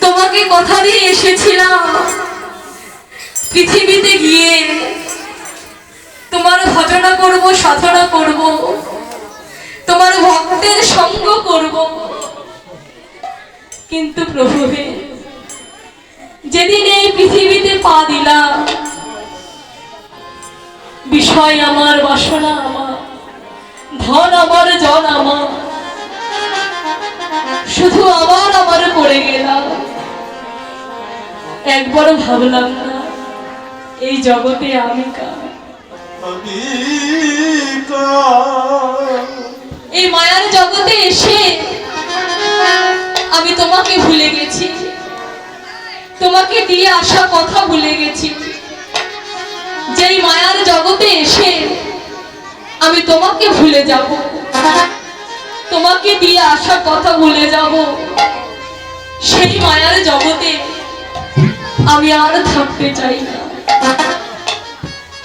তোমাকে কথা দিয়ে এসেছিলাম পৃথিবীতে গিয়ে তোমার ভজনা করব, সাধনা করব, তোমার ভক্তের সঙ্গ করব। কিন্তু প্রভু হে, যেদিন এই পৃথিবীতে পা দিলাম, বিষয় আমার, বাসনা আমার, ধন আমার, জন আমার, শুধু আমার আমার করে গেলাম। একবার ভাবলাম না এই জগতে আমি কার। এই মায়ার জগতে এসে আমি তোমাকে ভুলে গেছি, তোমাকে দিয়ে আসা কথা ভুলে গেছি। যেই মায়ার জগতে এসে আমি তোমাকে ভুলে যাব, তোমাকে দিয়ে আসা কথা ভুলে যাব, সেই মায়ার জগতে আমি আর থাকতে চাই না।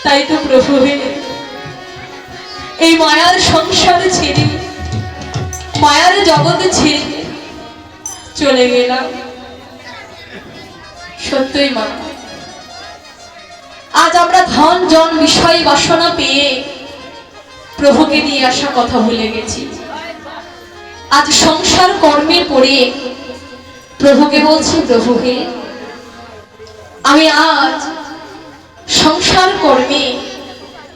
তাই তো প্রভু হে, এই মায়ার সংসার ছেড়ে, মায়ার জগতে ছেড়ে চলে গেলাম। সত্যই মা, আজ আমরা ধন জন বিষয় বাসনা পেয়ে প্রভুকে দিয়ে আসা কথা ভুলে গেছি। আজ সংসার কর্মে পড়ে প্রভুকে বলছি, প্রভু হে, আমি আজ সংসার কর্মে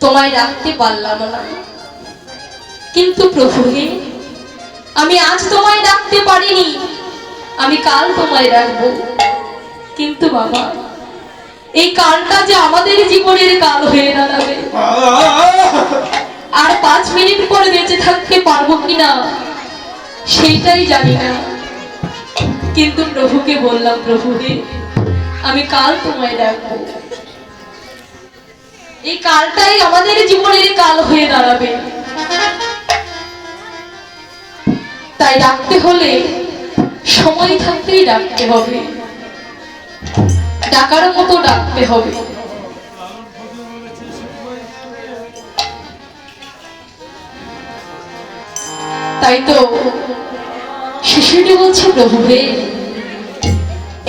তোমায় রাখতে পারলাম না। কিন্তু প্রভু হে, আমি আজ তোমায় রাখতে পারিনি, আমি কাল তোমায় রাখবো। কিন্তু বাবা, এই কালটা যে আমাদের জীবনের কাল হয়ে দাঁড়াবে, আর 5 মিনিট পরে বেঁচে থাকতে পারবো কিনা সেইটাই জানি না। কিন্তু প্রভুকে বললাম, প্রভু হে, আমি কাল তোমায় ডাকবো। এই কালটাই আমাদের জীবনের কাল হয়ে দাঁড়াবে। তাই ডাকতে হলে সময় থাকতেই ডাকতে হবে, ডাকার মতো ডাকতে হবে। তাই তো শিশুটি বলছে, প্রভু হে,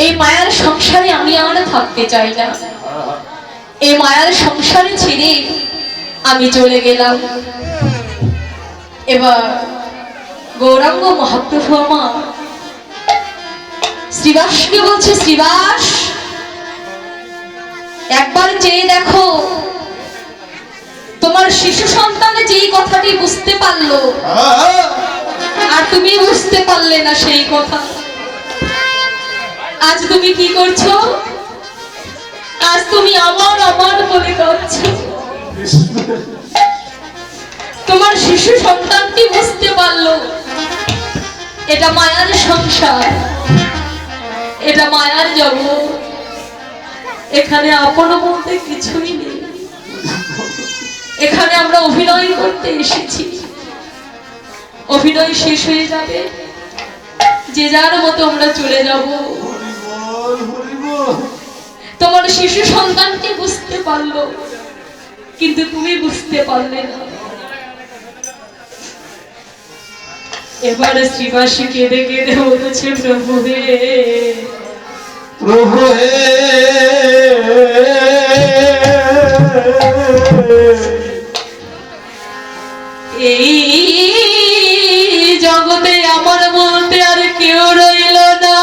এই মায়ার সংসারে আমি আর থাকতে চাই না। এই মায়ার সংসারে ছেড়ে আমি চলে গেলাম। এবার গৌরাঙ্গ মহাপ্রভু আমার শ্রীবাসকে বলছে, শ্রীবাস, একবার চেয়ে দেখো, তোমার শিশু সন্তান যেই কথাটি বুঝতে পারলো আর তুমি বুঝতে পারলে না সেই কথা। আজ তুমি কি করছো? আজ তুমি আমার আমার বলে কাঁদছো। তোমার শিশু সন্তানটি বুঝতে পারলো এটা মায়ার সংসার, এটা মায়ার জগৎ, এখানে আপন বলতে কিছুই নেই। এখানে আমরা অভিনয় করতে এসেছি, অভিনয় শেষ হয়ে যাবে, যে যার মতো আমরা চলে যাব। তোমার শিশু সন্তানকে বুঝতে পারলো, কিন্তু তুমি বুঝতে পারলে না। এবারে শ্রীবাসী কেঁদে কেঁদে বলেছে, প্রভু হে, প্রভু হে, এই জগতে আমার বলতে আর কেউ রইল না,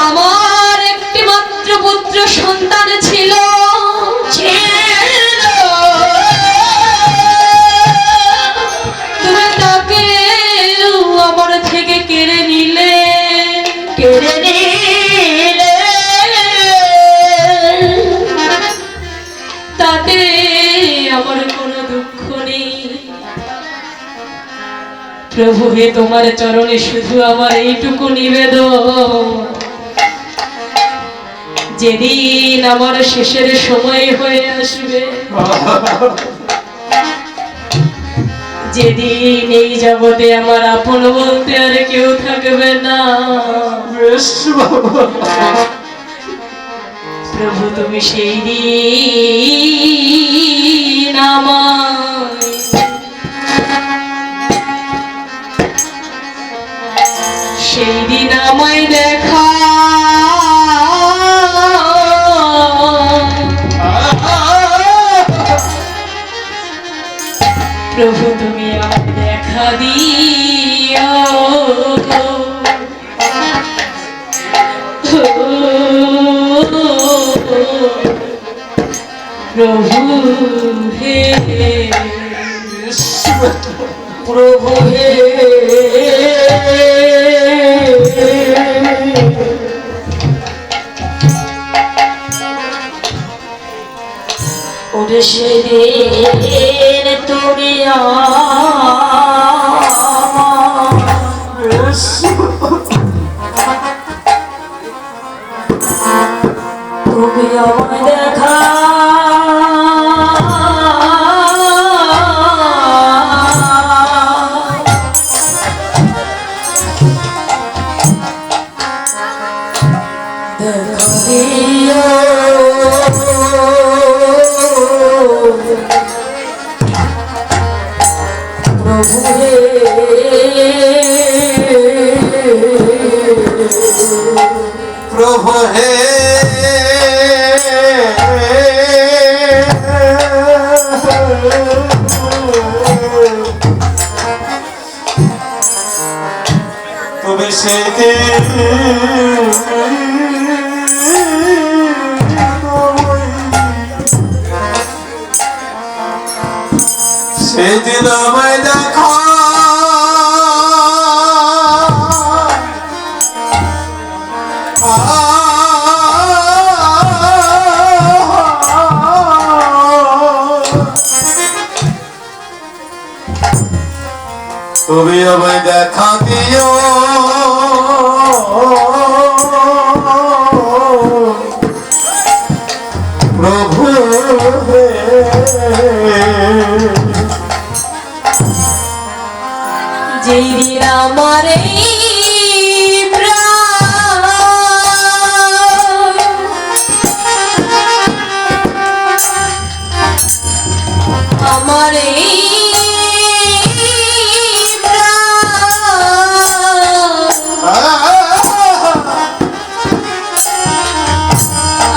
আমার একটি মাত্র পুত্র সন্তান ছিল, তুমি তাকে আমার থেকে কেড়ে নিলে, কেড়ে নিলে। তাতে আমার কোনো দুঃখ নেই। প্রভু হে, তোমার চরণে শুধু আমার এইটুকু নিবেদন, যেদিন আমার শেষের সময় হয়ে আসবে, যেদিন এই জগতে আমার আপন বলতে আর কেউ থাকবে না, প্রভু তুমি সেই দিন দিন আমায় সেই দিন আমায় দেখা প্রভু তুমি আমায় দেখা দিও প্রভু হে প্রভু হে ওরে সেদিন তুমি তুমি আমায় দেখা प्रभु हे তুমি সেদিন আমায় দেখা তুমি আমায় দেখা দিও প্রভু যেই দিন আমার আমার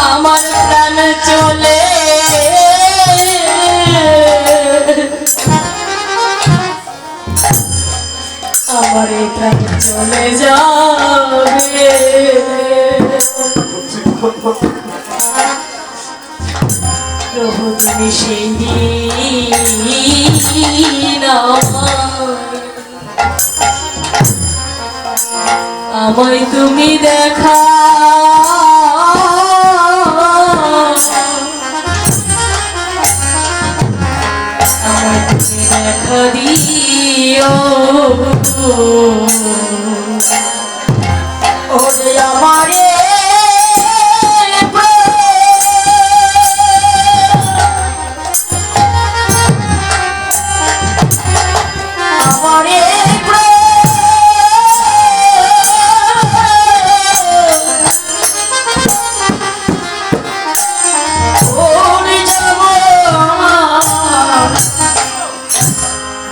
আমার প্রাণ চলে আমার প্রাণ চলে যাবে প্রভু তুমি সেই দিন আমায় তুমি দেখা আমায় তুমি দেখা দিও ওরে আমারে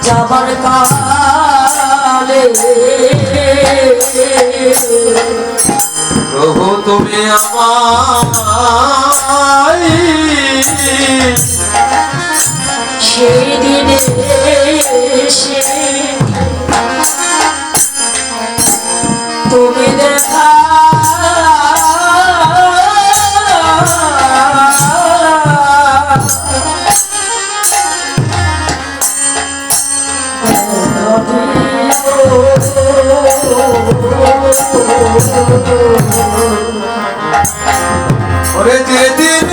যাবার কালে প্রভু তুমি আমায় সেই দিনে এসে তুমি দেখা ওরে যেদিন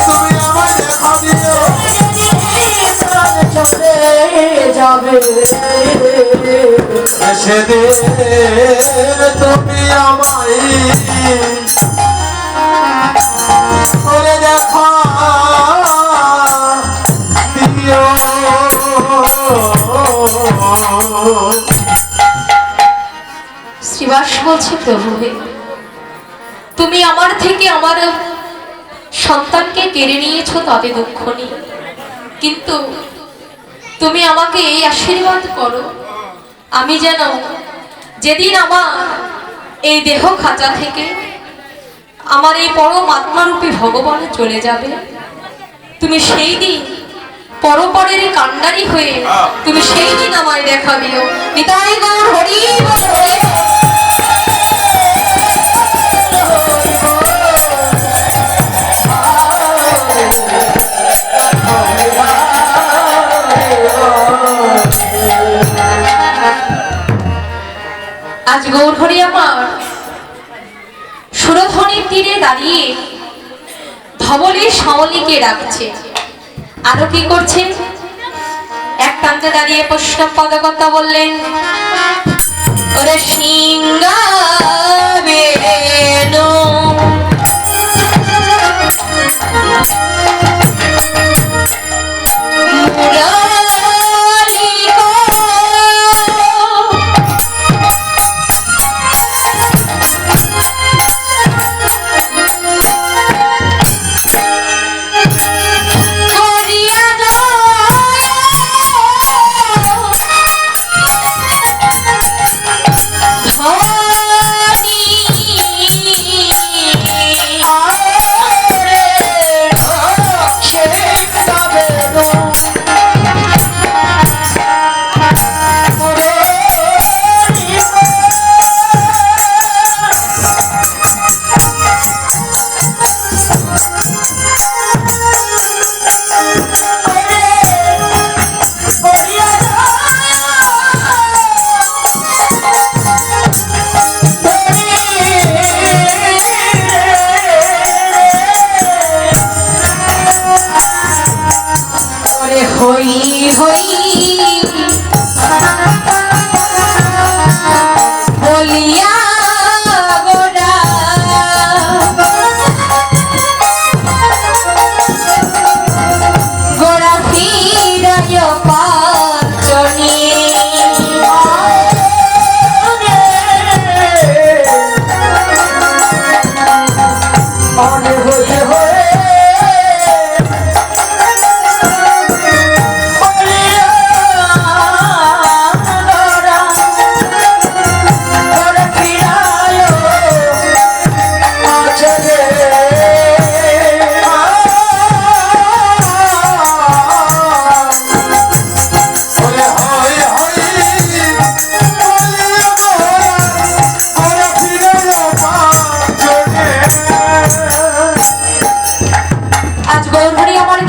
তুমি আমার দেখা দিও সেদিন তুমি আমায় করে দেখা দিও। শ্রীবাস বলছে, প্রভু হে, তুমি আমার থেকে আমার সন্তানকে কেড়ে নিয়েছো তাতে দুঃখ নেই, কিন্তু তুমি আমাকে এই আশীর্বাদ করো, আমি যেন যেদিন আমার এই দেহ খাঁচা থেকে আমার এই পরম আত্মারূপী ভগবান চলে যাবে, তুমি সেই দিন পরপরের কান্ডারি হয়ে তুমি সেই দিন আমায় দেখা দিও। নিতাই গৌর হরি বল, হরি বল। আজ গৌরহরি আমার সুরধ্বনির তীরে দাঁড়িয়ে ধবলের শাওলিকে রাখছে, আরো কি করছে? এক প্রান্তে দাঁড়িয়ে বৈষ্ণব পদকর্তা বললেন, ওরে সিংহাবেনো হই হই বলিয়া গোরা গোরা ফিরায় পাচনি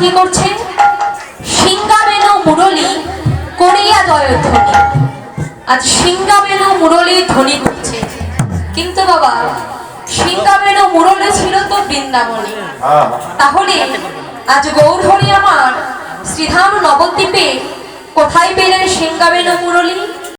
কি করছে? সিংহাবেনু মুরলী করিয়া জয়ধ্বনি। আজ সিংহাবেনু মুরলী ধ্বনি করছে, কিন্তু বাবা সিংহাবেনু মুরলী ছিল তো বৃন্দাবনে, তাহলে আজ গৌরহরি আমার শ্রীধাম নবদ্বীপে কোথায় পেলেন সিংহাবেনু মুরলী?